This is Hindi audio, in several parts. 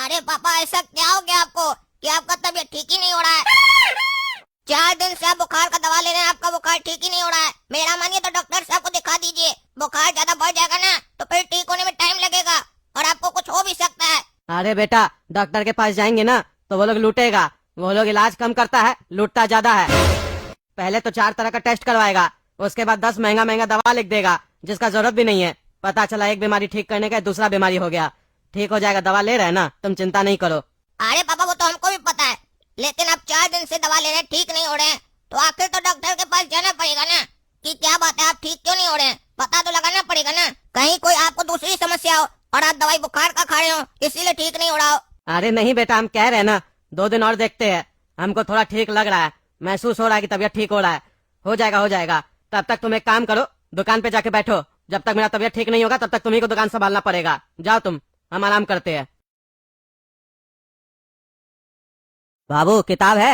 अरे पापा ऐसा क्या हो गया आपको कि आपका तबीयत ठीक ही नहीं हो रहा है? 4 दिन से आप बुखार का दवा ले रहे हैं, आपका बुखार ठीक ही नहीं हो रहा है। मेरा मानिए तो डॉक्टर साहब को दिखा दीजिए। बुखार ज्यादा बढ़ जाएगा ना तो फिर ठीक होने में टाइम लगेगा और आपको कुछ हो भी सकता है। अरे बेटा, डॉक्टर के पास जाएंगे ना तो वो लोग लूटेगा। वो लोग इलाज कम करता है, लूटता ज्यादा है। पहले तो 4 तरह का टेस्ट करवाएगा, उसके बाद 10 महंगा महंगा दवा लिख देगा जिसका जरूरत भी नहीं है। पता चला एक बीमारी ठीक करने का दूसरा बीमारी हो गया। ठीक हो जाएगा, दवा ले रहे हैं ना, तुम चिंता नहीं करो। अरे पापा वो तो हमको भी पता है, लेकिन आप 4 दिन से दवा ले रहे हैं, ठीक नहीं हो रहे हैं, तो आखिर तो डॉक्टर के पास जाना पड़ेगा ना कि क्या बात है, आप ठीक क्यों नहीं हो रहे हैं। पता तो लगाना पड़ेगा ना, कहीं कोई आपको दूसरी समस्या हो और आप दवाई बुखार का खा रहे हो इसीलिए ठीक नहीं हो रहा हो। अरे नहीं बेटा, हम कह रहे हैं ना 2 दिन और देखते हैं। हमको थोड़ा ठीक लग रहा है, महसूस हो रहा है कि तबीयत ठीक हो रहा है। हो जाएगा हो जाएगा। तब तक तुम एक काम करो, दुकान पे जाके बैठो। जब तक मेरा तबीयत ठीक नहीं होगा तब तक तुम्ही को दुकान संभालना पड़ेगा। जाओ तुम, हम आराम करते हैं। बाबू किताब है?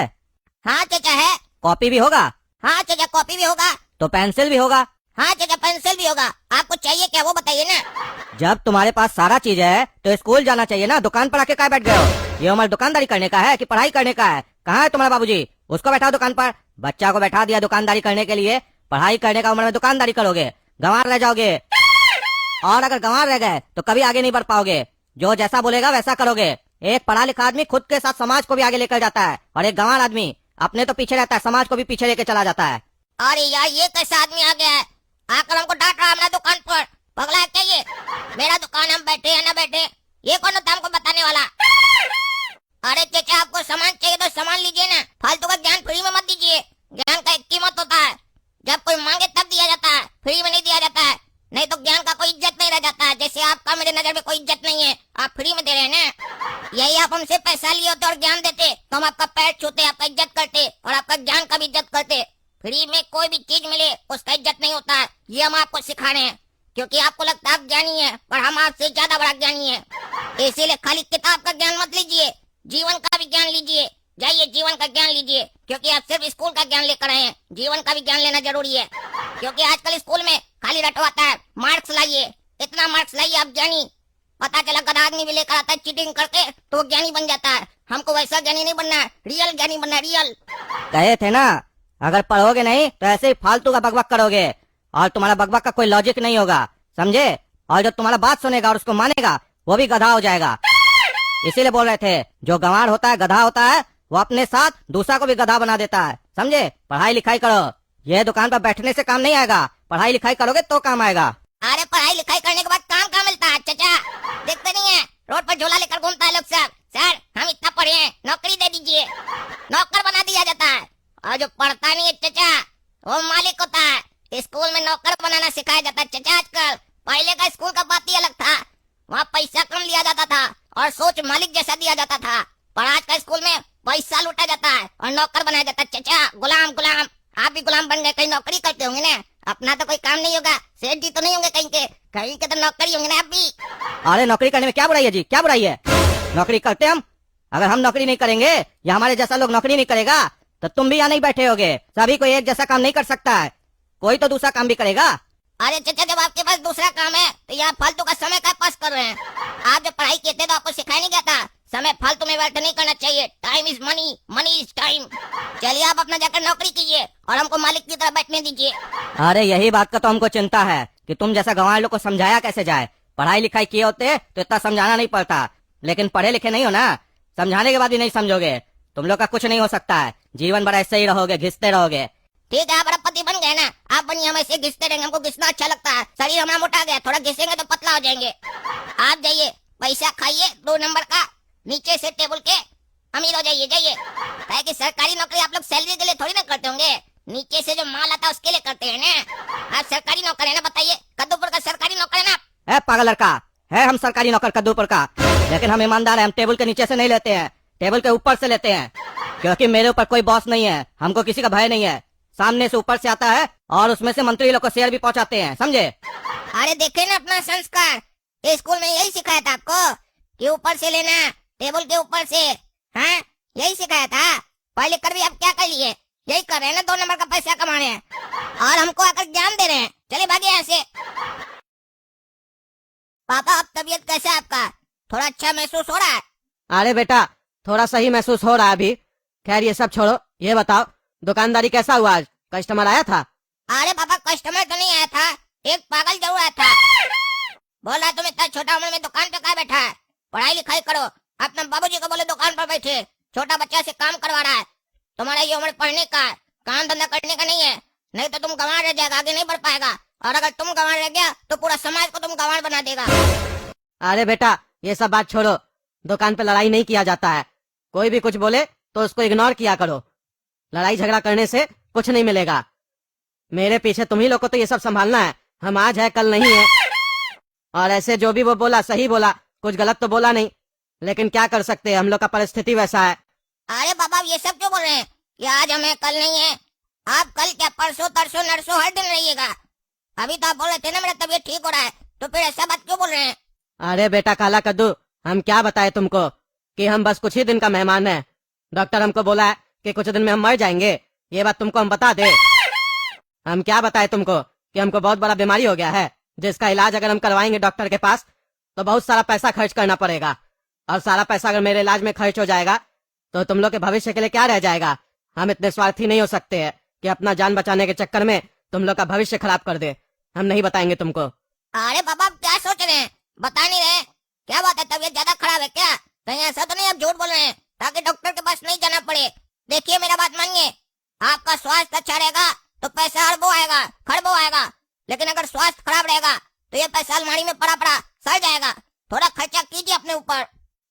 हाँ चाचा है। कॉपी भी होगा? हाँ चाचा कॉपी भी होगा। तो पेंसिल भी होगा? हाँ चाचा पेंसिल भी होगा। आपको चाहिए क्या वो बताइए ना। जब तुम्हारे पास सारा चीज है तो स्कूल जाना चाहिए ना, दुकान पर आके क्या बैठ गए हो? ये उम्र दुकानदारी करने का है कि पढ़ाई करने का है? कहाँ है तुम्हारा बाबूजी? उसको बैठाओ दुकान पर। बच्चा को बैठा दिया दुकानदारी करने के लिए, पढ़ाई करने का उम्र में दुकानदारी करोगे, गंवार रह जाओगे। और अगर गंवार रह गए तो कभी आगे नहीं बढ़ पाओगे। जो जैसा बोलेगा वैसा करोगे। एक पढ़ा लिखा आदमी खुद के साथ समाज को भी आगे लेकर जाता है, और एक गंवार आदमी अपने तो पीछे रहता है, समाज को भी पीछे लेके चला जाता है। अरे यार ये कैसा आदमी आ गया है, आकर हमको डांट रहा है हमारा दुकान पर। पगला है क्या ये? मेरा दुकान, हम बैठे या ना बैठे, ये कौन होता हमको बताने वाला? अरे चाचा आपको सामान चाहिए तो सामान लीजिए ना, फालतू का ज्ञान फ्री में मत दीजिए। ज्ञान का एक कीमत होता है, जब कोई मांगे तब दिया जाता है, फ्री में नहीं दिया जाता है। नहीं तो ज्ञान का कोई इज्जत नहीं रह जाता है। जैसे आपका मेरे नजर में कोई इज्जत नहीं है, आप फ्री में दे रहे हैं ना। यही आप हमसे पैसा लिए होते और ज्ञान देते तो हम आपका पैर छूते, आपका इज्जत करते और आपका ज्ञान का भी इज्जत करते। फ्री में कोई भी चीज मिले उसका इज्जत नहीं होता है, ये हम आपको सिखा रहे हैं। क्योंकि आपको लगता है आप ज्ञानी है, पर हम आपसे ज्यादा बड़ा ज्ञानी है। इसीलिए खाली किताब का ज्ञान मत लीजिए, जीवन का भी ज्ञान लीजिए। जाइए जीवन का ज्ञान लीजिए, क्योंकि आप सिर्फ स्कूल का ज्ञान लेकर आए हैं, जीवन का भी ज्ञान लेना जरूरी है। क्योंकि आजकल स्कूल में खाली रटवाता है, मार्क्स लाइए, इतना मार्क्स लाइए आप ज्ञानी। पता चला गधा आदमी भी लेकर आता है चीटिंग करके तो वो ज्ञानी बन जाता है। हमको वैसा ज्ञानी नहीं बनना है, रियल ज्ञानी बनना है, रियल। कहे थे ना, अगर पढ़ोगे नहीं तो ऐसे ही फालतू का बकबक करोगे और तुम्हारा बकबक का कोई लॉजिक नहीं होगा, समझे? और जो तुम्हारा बात सुनेगा और उसको मानेगा वो भी गधा हो जाएगा। इसीलिए बोल रहे थे, जो गंवार होता है, गधा होता है, वो अपने साथ दूसरा को भी गधा बना देता है, समझे? पढ़ाई लिखाई करो, ये दुकान पर बैठने से काम नहीं आएगा, पढ़ाई लिखाई करोगे तो काम आएगा। अरे पढ़ाई लिखाई करने के बाद काम कहाँ मिलता है चाचा? देखते नहीं है रोड पर झोला लेकर घूमता है लोग सब। सर हम इतना पढ़े हैं, नौकरी दे दीजिए, नौकर बना दिया जाता है। और जो पढ़ता नहीं है चाचा वो मालिक होता है। स्कूल में नौकर बनाना सिखाया जाता है चाचा आजकल। पहले का स्कूल का बात ही अलग था, वहाँ पैसा कम लिया जाता था और सोच मालिक जैसा दिया जाता था। पर आज का स्कूल में पैसा लूटा जाता है और नौकर बनाया जाता है चाचा। गुलाम गुलाम, आप भी गुलाम बन गए, कहीं नौकरी करते होंगे ना, अपना तो कोई काम नहीं होगा, सेठ जी तो नहीं होंगे कहीं के तो नौकरी होंगे ना आप भी। अरे नौकरी करने में क्या बुराई है जी, क्या बुराई है? नौकरी करते हम। अगर हम नौकरी नहीं करेंगे या हमारे जैसा लोग नौकरी नहीं करेगा तो तुम भी यहाँ नहीं बैठे होगे। सभी को एक जैसा काम नहीं कर सकता है, कोई तो दूसरा काम भी करेगा। अरे चाचा जब आपके पास दूसरा काम है तो यहाँ फालतू का समय का पास कर रहे हैं। आप जब पढ़ाई किए थे तो आपको सिखाया नहीं गया था समय फालतू में व्यर्थ नहीं करना चाहिए। Time is money, money is time. चलिए आप अपना जाकर नौकरी कीजिए और हमको मालिक की तरह बैठने दीजिए। अरे यही बात का तो हमको चिंता है कि तुम जैसा गंवार लोग को समझाया कैसे जाए। पढ़ाई लिखाई किए होते तो इतना समझाना नहीं पड़ता, लेकिन पढ़े लिखे नहीं हो ना, समझाने के बाद भी नहीं समझोगे। तुम लोग का कुछ नहीं हो सकता है, जीवन भर ऐसे ही रहोगे, घिसते रहोगे। ठीक है आप पति बन गए ना, आप बनिए, हम ऐसे घिसते रहेंगे, हमको घिसना अच्छा लगता है। शरीर हमारा मोटा गया, थोड़ा घिसेंगे तो पतला हो जाएंगे। आप जाइए पैसा खाइए 2 नंबर का, नीचे से टेबल के अमीर हो जाइए। जाइए, कि सरकारी नौकरी आप लोग सैलरी के लिए थोड़ी ना करते होंगे, नीचे से जो माल आता है उसके लिए करते हैं ना। आप सरकारी नौकर है ना, बताइए कद्दूपुर का सरकारी नौकर है ना? पागल लड़का है, हम सरकारी नौकर कद्दूपुर का, लेकिन हम ईमानदार हैं। हम टेबल के नीचे से नहीं लेते हैं, टेबल के ऊपर से लेते हैं, क्योंकि मेरे ऊपर कोई बॉस नहीं है, हमको किसी का भय नहीं है। सामने से ऊपर से आता है और उसमें से मंत्री लोग को शेयर भी पहुंचाते हैं, समझे? अरे देखे ना अपना संस्कार, स्कूल में यही सिखाया था आपको कि ऊपर से लेना, टेबल के ऊपर से। हाँ यही सिखाया था। पढ़ लिख कर भी आप क्या कर लिए? यही कर रहे हैं ना, 2 नंबर का पैसा कमा रहे हैं और हमको आकर ज्ञान दे रहे हैं। चले भागे यहाँ से। पापा अब तबीयत कैसा है आपका? थोड़ा अच्छा महसूस हो रहा है? अरे बेटा थोड़ा सही महसूस हो रहा है अभी। खैर ये सब छोड़ो, ये बताओ दुकानदारी कैसा हुआ आज? कस्टमर आया था? अरे पापा कस्टमर तो नहीं आया था, एक पागल जरूर आया था। बोला तुम इतना छोटा उम्र में दुकान पे क्या बैठा है, पढ़ाई लिखाई करो। अपने बाबूजी को बोले दुकान पर बैठे, छोटा बच्चा से काम करवा रहा है। तुम्हारा ये उम्र पढ़ने का है, काम धंधा करने का नहीं है, नहीं तो तुम गंवार रह जाएगा, आगे नहीं बढ़ पाएगा। और अगर तुम गंवार रह गया तो पूरा समाज को तुम गंवार बना देगा। अरे बेटा ये सब बात छोड़ो, दुकान पे लड़ाई नहीं किया जाता है। कोई भी कुछ बोले तो उसको इग्नोर किया करो। लड़ाई झगड़ा करने से कुछ नहीं मिलेगा। मेरे पीछे तुम ही लोग को तो ये सब संभालना है। हम आज है कल नहीं है। और ऐसे जो भी वो बोला सही बोला, कुछ गलत तो बोला नहीं, लेकिन क्या कर सकते हैं, हम लोग का परिस्थिति वैसा है। अरे बाबा ये सब क्यों बोल रहे हैं कि आज हमें कल नहीं है? आप कल क्या परसों तरसों नरसों हर दिन रहिएगा। अभी तो आप बोल रहे थे ना मेरा तबीयत ठीक हो रहा है, तो फिर ऐसा बात क्यों बोल रहे हैं? अरे बेटा काला कद्दू, हम क्या बताए तुमको कि हम बस कुछ ही दिन का मेहमान है। डॉक्टर हमको बोला है कि कुछ दिन में हम मर जाएंगे, ये बात तुमको हम बता दे। हम क्या बताए तुमको कि हमको बहुत बड़ा बीमारी हो गया है, जिसका इलाज अगर हम करवाएंगे डॉक्टर के पास तो बहुत सारा पैसा खर्च करना पड़ेगा। और सारा पैसा अगर मेरे इलाज में खर्च हो जाएगा तो तुम लोग के भविष्य के लिए क्या रह जाएगा। हम इतने स्वार्थी नहीं हो सकते हैं कि अपना जान बचाने के चक्कर में तुम लोग का भविष्य खराब कर दे। हम नहीं बताएंगे तुमको। अरे बाबा आप क्या सोच रहे हैं, बता नहीं रहे? क्या बात है, तबीयत ज्यादा खराब है क्या? कहीं ऐसा तो नहीं आप झूठ बोल रहे हैं ताकि डॉक्टर के पास नहीं जाना पड़े? देखिए मेरा बात मानिए, आपका स्वास्थ्य अच्छा रहेगा तो पैसा अरबों आएगा, खरबों आएगा। लेकिन अगर स्वास्थ्य खराब रहेगा तो ये पैसा अलमारी में पड़ा पड़ा सड़ जाएगा। थोड़ा खर्चा कीजिए अपने ऊपर।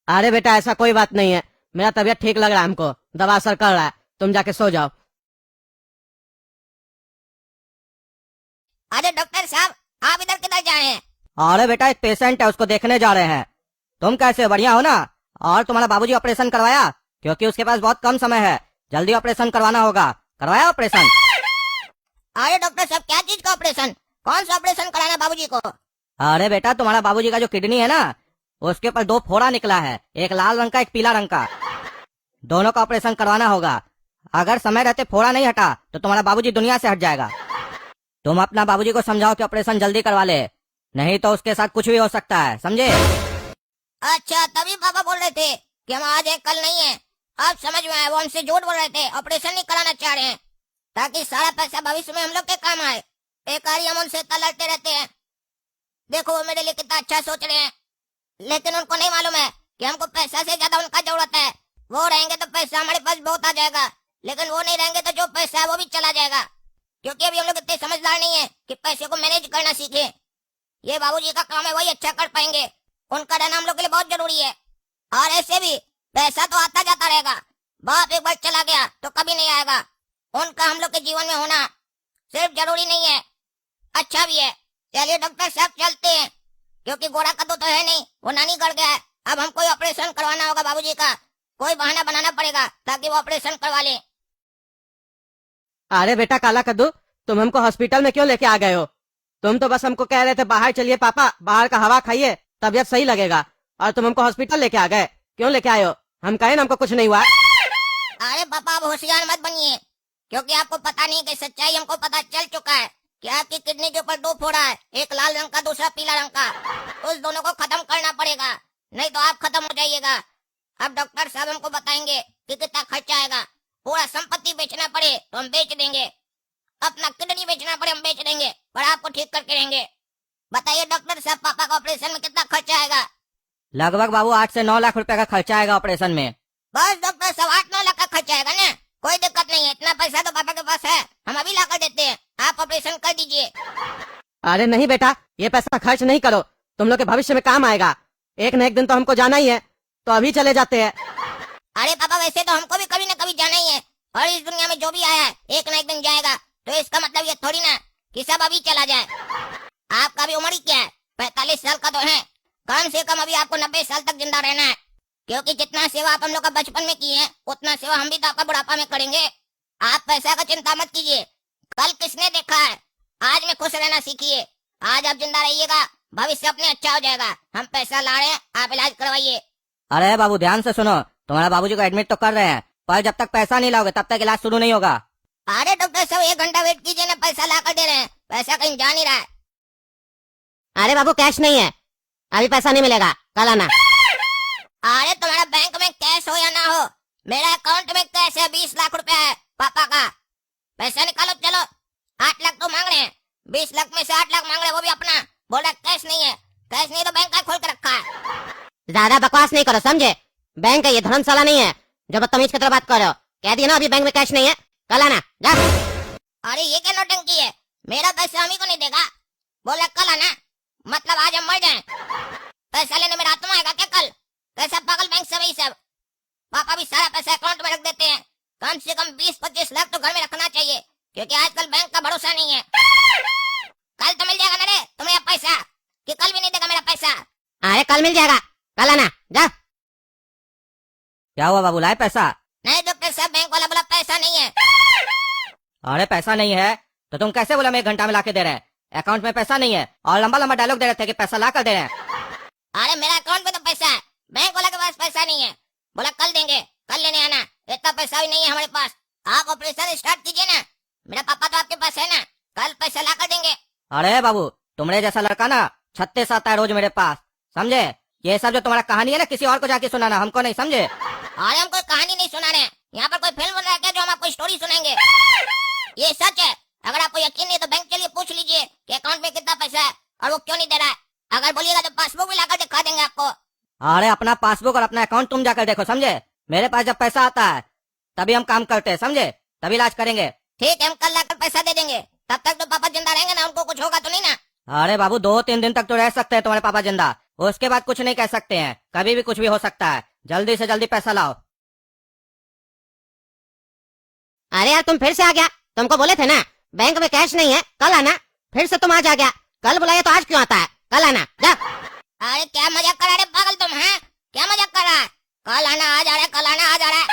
अरे बेटा ऐसा कोई बात नहीं है, मेरा तबीयत ठीक लग रहा है, हमको दवा असर कर रहा है, तुम जाके सो जाओ। अरे डॉक्टर साहब आप इधर किधर जा रहे हैं? अरे बेटा एक पेशेंट है, उसको देखने जा रहे हैं। तुम कैसे, बढ़िया हो ना? और तुम्हारा बाबूजी ऑपरेशन करवाया? क्योंकि उसके पास बहुत कम समय है, जल्दी ऑपरेशन करवाना होगा। करवाया ऑपरेशन? अरे डॉक्टर साहब क्या चीज का ऑपरेशन, कौन सा ऑपरेशन कराना बाबूजी को? अरे बेटा तुम्हारा बाबूजी का जो किडनी है ना, उसके ऊपर 2 फोड़ा निकला है, एक लाल रंग का एक पीला रंग का। दोनों का ऑपरेशन करवाना होगा। अगर समय रहते फोड़ा नहीं हटा तो तुम्हारा बाबूजी दुनिया से हट जाएगा। तुम अपना बाबूजी को समझाओ कि ऑपरेशन जल्दी करवा ले, नहीं तो उसके साथ कुछ भी हो सकता है, समझे? अच्छा तभी पापा बोल रहे थे कि हम आज है कल नहीं है। अब समझ में आया, वो हमसे झूठ बोल रहे थे, ऑपरेशन नहीं कराना चाह रहे हैं ताकि सारा पैसा भविष्य में हम लोग के काम आए। एक बार हम उनसे लड़ते रहते हैं। देखो वो मेरे लिए कितना अच्छा सोच रहे हैं, लेकिन उनको नहीं मालूम है कि हमको पैसा से ज्यादा उनका जरूरत है। वो रहेंगे तो पैसा हमारे पास बहुत आ जाएगा, लेकिन वो नहीं रहेंगे तो जो पैसा है वो भी चला जाएगा। क्योंकि अभी हम लोग इतने समझदार नहीं है कि पैसे को मैनेज करना सीखे। ये बाबूजी का काम है, वही अच्छा कर पाएंगे। उनका रहना हम लोग के लिए बहुत जरूरी है। और ऐसे भी पैसा तो आता जाता रहेगा, बाप एक बार चला गया तो कभी नहीं आएगा। उनका हम लोग के जीवन में होना सिर्फ जरूरी नहीं है, अच्छा भी है। चलिए डॉक्टर साहब चलते हैं, क्योंकि गोरा कद्दू तो है नहीं, वो नानी कर गया है। अब हमको ऑपरेशन करवाना होगा बाबूजी का, कोई बहाना बनाना पड़ेगा ताकि वो ऑपरेशन करवा ले। अरे बेटा काला कद्दू, तुम हमको हॉस्पिटल में क्यों लेके आ गए हो? तुम तो बस हमको कह रहे थे बाहर चलिए पापा, बाहर का हवा खाइए, तबीयत सही लगेगा, और तुम हमको हॉस्पिटल लेके आ गए। क्यों लेके आए हो? हम कहे ना हमको कुछ नहीं हुआ। अरे पापा आप होशियार मत बनिए, क्योंकि आपको पता नहीं कि सच्चाई हमको पता चल चुका है कि आपकी किडनी के ऊपर 2 फोड़ा है, एक लाल रंग का दूसरा पीला रंग का। उस दोनों को खत्म करना पड़ेगा, नहीं तो आप खत्म हो जाइएगा। अब डॉक्टर साहब हमको बताएंगे कि कितना खर्चा आएगा। पूरा संपत्ति बेचना पड़े तो हम बेच देंगे, अपना किडनी बेचना पड़े हम बेच देंगे, पर आपको ठीक करके रहेंगे। बताइए डॉक्टर साहब पापा का ऑपरेशन में कितना खर्चा आएगा? लगभग बाबू 8 से 9 लाख रुपए का खर्चा आएगा ऑपरेशन में। बस डॉक्टर साहब 8-9 लाख का खर्चा आएगा ना, कोई दिक्कत नहीं है। इतना पैसा तो पापा के पास है, हम अभी ला कर देते हैं, आप ऑपरेशन कर दीजिए। अरे नहीं बेटा, ये पैसा खर्च नहीं करो, तुम लोग के भविष्य में काम आएगा। एक न एक दिन तो हमको जाना ही है, तो अभी चले जाते हैं। अरे पापा वैसे तो हमको भी कभी न कभी जाना ही है, और इस दुनिया में जो भी आया है एक न एक दिन जाएगा, तो इसका मतलब ये थोड़ी ना कि सब अभी चला जाए। आपका भी उम्र ही क्या है, 45 साल का तो है, कम से कम अभी आपको 90 साल तक जिंदा रहना है। क्योंकि जितना सेवा आप हम लोग का बचपन में किए हैं, उतना सेवा हम भी तो आपका बुढ़ापा में करेंगे। आप पैसा का चिंता मत कीजिए, कल किसने देखा है, आज में खुश रहना सीखिए। आज आप जिंदा रहिएगा, भविष्य अपने अच्छा हो जाएगा। हम पैसा ला रहे हैं, आप इलाज करवाइए। अरे बाबू ध्यान से सुनो, तुम्हारा बाबूजी को एडमिट तो कर रहे हैं, पर जब तक पैसा नहीं लाओगे तब तक इलाज शुरू नहीं होगा। अरे डॉक्टर साहब 1 घंटा वेट कीजिए ना, पैसा ला कर दे रहे हैं, पैसा कहीं जा नहीं रहा है। अरे बाबू कैश नहीं है, अभी पैसा नहीं मिलेगा, कल आना। अरे तुम्हारा बैंक में कैश हो या ना हो, मेरा अकाउंट में कैश है, 20 लाख रुपया है पापा का। पैसा निकालो चलो। 8 लाख तो मांग रहे हैं, 20 लाख में से 8 लाख मांग रहे हैं, वो भी अपना। बोल रहा कैश नहीं है, कैश नहीं तो बैंक का खोल के रखा है। ज्यादा बकवास नहीं करो, समझे? बैंक है ये, धर्मशाला नहीं है जो बदतमीज की तरह बात कर रहे हो। कह दिया ना अभी बैंक में कैश नहीं है, कल आना जा। अरे ये क्या नौटंकी है, मेरा पैसा हम ही को नहीं देगा। बोला कल आना, मतलब आज हम मर जाएं। पैसा लेने मेरा आत्मा आएगा क्या कल? कैसा पागल बैंक सब ही सब। पापा भी सारा पैसा अकाउंट में रख देते हैं, कम से कम 20-25 लाख तो घर में रखना चाहिए, क्योंकि आजकल बैंक का भरोसा नहीं है। कल तो मिल जाएगा ना रे तुम्हें पैसा, कि कल भी नहीं देगा मेरा पैसा? अरे कल मिल जाएगा, कल आना जा। क्या हुआ बाबू, लाए पैसा? नहीं डॉक्टर साहब, बैंक वाला बोला पैसा नहीं है। अरे पैसा नहीं है तो तुम कैसे बोला मैं 1 घंटा में ला के दे रहे हैं? अकाउंट में पैसा नहीं है और लंबा लंबा डायलॉग दे रहे थे कि पैसा ला कर दे रहे हैं। अरे मेरा अकाउंट में तो पैसा है, बैंक वाला के पास पैसा नहीं है। बोला कल देंगे, कल लेने आना। इतना पैसा भी नहीं है हमारे पास। आप ऑपरेशन स्टार्ट कीजिए ना, मेरा पापा तो आपके पास है ना, कल पैसा ला कर देंगे। अरे बाबू, तुम्हारे जैसा लड़का ना 36 आता है रोज मेरे पास, समझे? ये सब जो तुम्हारा कहानी है ना, किसी और को जाके सुनाना, हमको नहीं, समझे? अरे हम कोई कहानी नहीं सुना रहे हैं, यहाँ पर कोई फिल्म बन रहा है क्या जो हम आपको स्टोरी सुनाएंगे? ये सच है। अगर आपको यकीन नहीं तो बैंक के लिए पूछ लीजिए कि अकाउंट में कितना पैसा है और वो क्यों नहीं दे रहा है। अगर बोलिएगा तो पासबुक भी लाकर दिखा देंगे आपको। अरे अपना पासबुक और अपना अकाउंट तुम जाकर देखो, समझे? मेरे पास जब पैसा आता है तभी हम काम करते हैं, समझे? तभी इलाज करेंगे। ठीक है, हम कल लाकर पैसा दे देंगे। तब तक तो पापा जिंदा रहेंगे ना, उनको कुछ होगा तो नहीं ना? अरे बाबू, 2-3 दिन तक तो रह सकते हैं तुम्हारे पापा जिंदा, उसके बाद कुछ नहीं कह सकते हैं, कभी भी कुछ भी हो सकता है। जल्दी से जल्दी पैसा लाओ। अरे यार तुम फिर से आ गया, तुमको बोले थे ना बैंक में कैश नहीं है, कल आना। फिर से तुम आज आ गया, कल बुलाया तो आज क्यों आता है? कल आना जा। अरे क्या मजाक कर रहा है पागल तुम, हैं? क्या मजाक कर रहा है? कल आना आ जा रहा है, कल आना आ जा रहा है।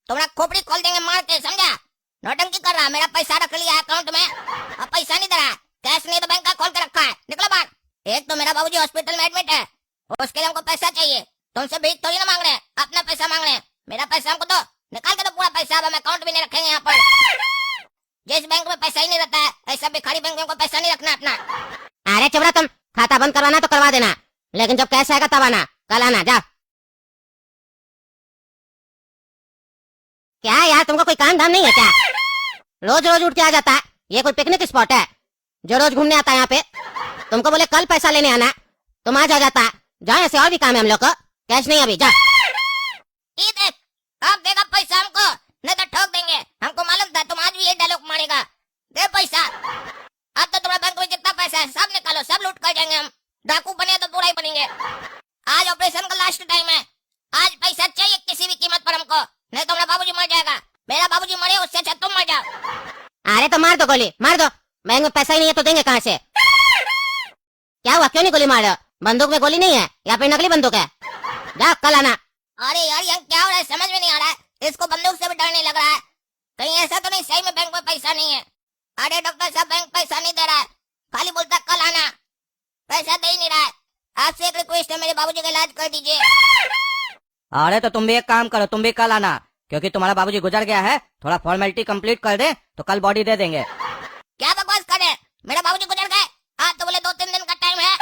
तुम्हारा खोपड़ी खोल देंगे मार के, समझा? नौटंकी कर रहा है। मेरा पैसा रख लिया अकाउंट में, अब पैसा नहीं दे रहा है। कैश नहीं तो बैंक का खोल के रखा है। निकलो बाहर। एक तो मेरा बाबूजी हॉस्पिटल में एडमिट है, उसके लिए हमको पैसा चाहिए। तुमसे भीख थोड़ी ना मांग रहे हैं, अपना पैसा मांग रहे हैं। मेरा पैसा हमको दो, निकाल के तो पूरा पैसा। अब हम अकाउंट भी नहीं रखेंगे यहाँ पर। जिस बैंक में पैसा ही नहीं रहता है, ऐसा भिखारी बैंक में हमको पैसा नहीं रखना अपना। अरे चुप तुम, खाता बंद करवाना तो करवा देना, लेकिन जब कैश आएगा तब आना, कल आना जा। क्या यार तुमको कोई काम धाम नहीं है क्या? रोज रोज उठ के आ जाता है, ये कोई पिकनिक स्पॉट है जो रोज घूमने आता है यहाँ पे? तुमको बोले कल पैसा लेने आना, तुम आज आ जाता है। जाओ, ऐसे और भी काम है हम लोग को, कैश नहीं अभी, जा। ये देख, अब देगा पैसा हमको, नहीं तो ठोक देंगे। हमको मालूम था तुम आज भी ये डायलॉग मारेगा। दे पैसा। अब तो तुम्हारे बैंक में जितना पैसा है सब निकालो, सब लूट कर जाएंगे हम। डाकू बने तो पूरा ही बनेंगे। आज ऑपरेशन का लास्ट टाइम है, आज पैसा चाहिए किसी भी कीमत पर हमको, नहीं तो मेरा बाबूजी मर जाएगा। मेरा बाबूजी मरे उससे अच्छा तुम मर जाओ। अरे तो मार दो गोली, मार दो। बैंक में पैसा ही नहीं है तो देंगे कहाँ से? क्या हुआ, क्यों नहीं गोली मार रहे हो? बंदूक में गोली नहीं है या फिर नकली बंदूक है? जा, कल आना। अरे यार यहाँ क्या हो रहा है समझ में नहीं आ रहा है। इसको बंदूक से भी डर नहीं लग रहा है। कहीं ऐसा तो नहीं सही में बैंक में पैसा नहीं है? अरे डॉक्टर साहब, बैंक पैसा नहीं दे रहा है, खाली बोलता कल आना, पैसा दे ही नहीं रहा है। आपसे एक रिक्वेस्ट है, मेरे बाबूजी का इलाज कर दीजिए। अरे तो तुम भी एक काम करो, तुम भी कल आना, क्योंकि तुम्हारा बाबूजी गुजर गया है। थोड़ा फॉर्मेलिटी कंप्लीट कर दे तो कल बॉडी दे देंगे। क्या बकवास कर रहे हैं? मेरा बाबूजी गुजर गए, आप तो बोले 2-3 दिन का टाइम है।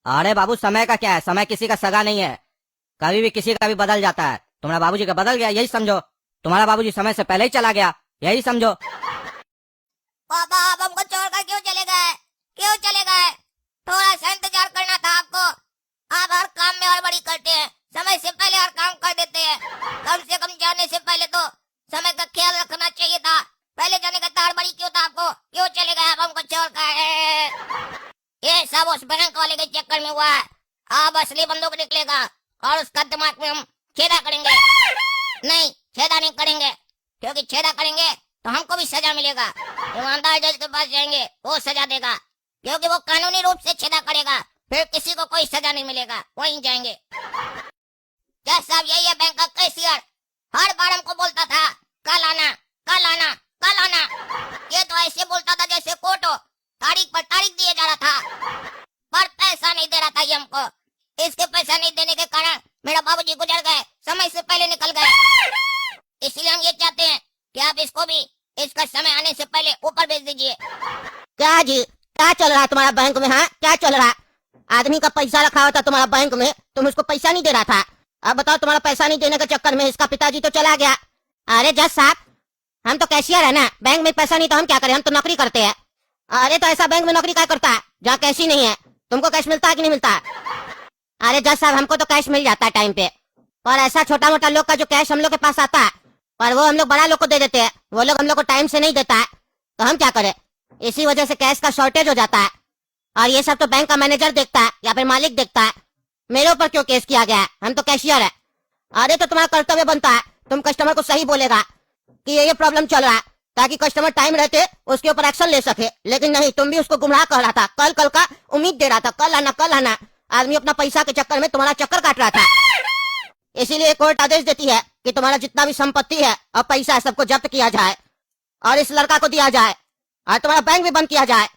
अरे बाबू, समय का क्या है, समय किसी का सगा नहीं है, कभी भी किसी का भी बदल जाता है। तुम्हारा बाबूजी का बदल गया, यही समझो। तुम्हारा बाबूजी समय से पहले ही चला गया, यही समझो। पापा आप हमको छोड़कर क्यों चले गए? क्यों चले गए? थोड़ा सा इंतजार करना था आपको। आप हर काम में हड़बड़ी करते हैं, समय से पहले हर काम कर देते हैं। कम से कम जाने से पहले तो समय का ख्याल रखना चाहिए था। पहले जाने का हड़बड़ी क्यों था आपको? क्यों चले गए आप हमको छोड़कर? ये सब उस बैंक वाले के चक्कर में हुआ है। अब असली बंदूक निकलेगा और उसका दिमाग में हम छेदा करेंगे। नहीं, छेदा नहीं करेंगे, क्योंकि छेदा करेंगे तो हमको भी सजा मिलेगा। ईमानदार जज के पास जाएंगे, वो सजा देगा, क्योंकि वो कानूनी रूप से छेदा करेगा। फिर किसी को कोई सजा नहीं मिलेगा, वहीं जाएंगे। क्या साहब, यही है बैंक का कैशियर। हर बार हमको बोलता था कल आना, कल आना, कल आना। ये तो ऐसे बोलता था जैसे कोर्ट हो, तारीख पर तारीख दिए जा रहा था, पर पैसा नहीं दे रहा था ये हमको। इसके पैसा नहीं देने के कारण मेरा बाबूजी गुजर गए, समय से पहले निकल गए। इसलिए हम ये चाहते हैं कि आप इसको भी इसका समय आने से पहले ऊपर भेज दीजिए। क्या जी, क्या चल रहा है तुम्हारा बैंक में? हाँ, क्या चल रहा है? आदमी का पैसा रखा हुआ था तुम्हारा बैंक में, तुम उसको पैसा नहीं दे रहा था। अब बताओ तुम्हारा पैसा नहीं देने के चक्कर में इसका पिताजी तो चला गया। अरे जज साहब, हम तो कैशियर है ना, बैंक में पैसा नहीं तो हम क्या करें, हम तो नौकरी करते हैं। अरे तो ऐसा बैंक में नौकरी क्या करता है जहाँ कैश ही नहीं है? तुमको कैश मिलता है कि नहीं मिलता? अरे जज साहब, हमको तो कैश मिल जाता है टाइम पे, और ऐसा छोटा मोटा लोग का जो कैश हम लोग के पास आता है, पर वो हम लोग बड़ा लोग को दे देते हैं, वो लोग हम लोग को टाइम से नहीं देता है, तो हम क्या करें? इसी वजह से कैश का शॉर्टेज हो जाता है। और ये सब तो बैंक का मैनेजर देखता है या फिर मालिक देखता है। मेरे ऊपर क्यों केस किया गया है? हम तो कैशियर है। अरे तो तुम्हारा कर्तव्य बनता है, तुम कस्टमर को सही बोलेगा कि ये प्रॉब्लम चल रहा है, ताकि कस्टमर टाइम रहते उसके ऊपर एक्शन ले सके। लेकिन नहीं, तुम भी उसको गुमराह कर रहा था, कल का उम्मीद दे रहा था, कल आना। आदमी अपना पैसा के चक्कर में तुम्हारा चक्कर काट रहा था। इसीलिए कोर्ट आदेश देती है कि तुम्हारा जितना भी संपत्ति है और पैसा है सबको जब्त किया जाए और इस लड़का को दिया जाए, और तुम्हारा बैंक भी बंद किया जाए।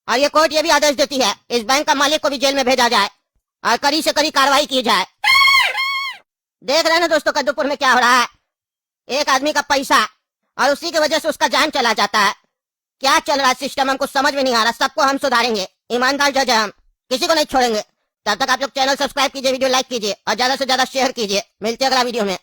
और ये कोर्ट ये भी आदेश देती है इस बैंक का मालिक को भी जेल में भेजा जाए और कड़ी से कड़ी कार्रवाई की जाए। देख रहे हैं ना दोस्तों कद्दूपुर में क्या हो रहा है। एक आदमी का पैसा और उसी की वजह से उसका जान चला जाता है। क्या चल रहा है सिस्टम, हमको समझ में नहीं आ रहा। सबको हम सुधारेंगे, ईमानदार जज है हम, किसी को नहीं छोड़ेंगे। तब तक आप लोग चैनल सब्सक्राइब कीजिए, वीडियो लाइक कीजिए और ज्यादा से ज्यादा शेयर कीजिए। मिलते हैं अगला वीडियो में।